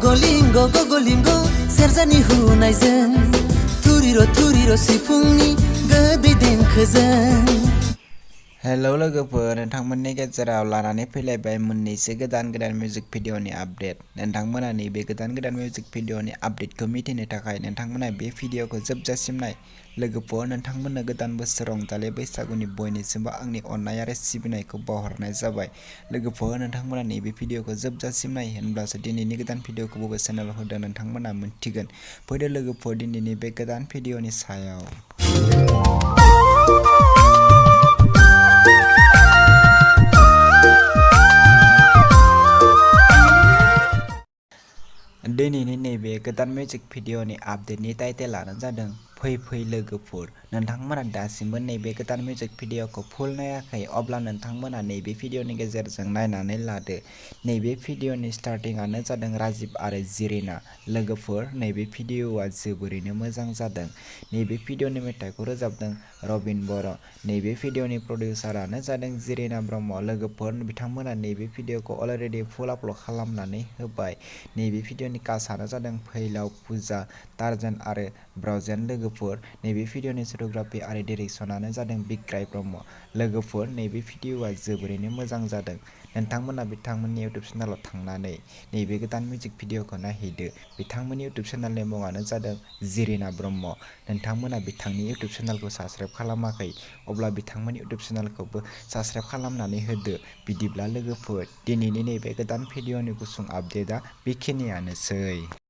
गगलिंगो सेरजानि हुनायजों थुरिर सिफुंनि गोदै देंखोजों। हेलो लोगोफोर, नोंथांमोननि गेजेराव लानानै फैलायबाय मोननैसो गोदान मिउजिक भिडिअनि आपडेट। नोंथांमोना नैबे गोदान मिउजिक भिडिअनि आपडेटखौ मिथिनो थाखाय नोंथांमोना बे भिडिअखौ जोबजासिम नाय। लोगोफोर, नोंथांमोननो गोदान बोसोर रंजालि बैसागुनि बयनिसिमबो आंनि अननाय आरो सिबिनायखौ बावहरनाय जाबाय। लोगोफोर, नोंथांमोना नैबे भिडिअखौ जोबजासिम नाय, होनब्लासो दिनैनि गोदान भिडिअखौ बबे चेनेलाव होदों नोंथांमोना मोनथिगोन। फैदो लोगोफोर दिनैनि बे गोदान भिडिअनि सायाव। दिनैनि नैबे गोदान मिउजिक भिडिअनि आपडेटनि टाइटेलानो जादों फै फै लोगोफोर। नोंथांमोना दासिमबो नैबे गोदान मिउजिक भिडिअखौ फुल नायाखै, अब्ला नोंथांमोना नैबे भिडिअनि गेजेरजों नायनानै लादो। नैबे भिडिअनि स्टार्टिंआनो जादों राजिब आरो जिरिना। लोगोफोर, नैबे भिडिअआ जोबोरैनो मोजां जादों। नैबे भिडिअनि मेथाइखौ रोजाबदों रबिन बर'। नैबे भिडिअनि प्रडिउसारानो जादों जिरिना ब्रह्म। लोगोफोर, बिथांमोना नैबे भिडिअखौ अलरेडि फुल आपल'ड खालामनानै होबाय। नैबे भिडिअनि कास्टआनो जादों फैलाव, फुजा, टार्जन आरो ब्राउजेन। लोगोफोर, नैबे भिडिअनि सिनेमेट'ग्राफि आरो डाइरेक्शनानो जादों बिग्राय ब्रह्म। लोगोफोर, नैबे भिडिअआ जोबोरैनो मोजां जादों। नोंथांमोना बिथांमोननि इउटुब चेनेलाव थांनानै नैबे गोदान मिउजिक भिडिअखौ नायहैदो। बिथांमोननि इउटुब चेनेलनि मुङानो जादों जिरिना ब्रह्म। नोंथांमोना बिथांनि इउटुब चेनेलखौ साबस्क्राइब खालामाखै, अब्ला बिथांमोननि इउटुब चेनेलखौबो साबस्क्राइब खालामनानै होदो। बिदिब्ला लोगोफोर, दिनैनि नैबे गोदान भिडिअनि गुसुं आपडेटआ बेखिनियानोसै।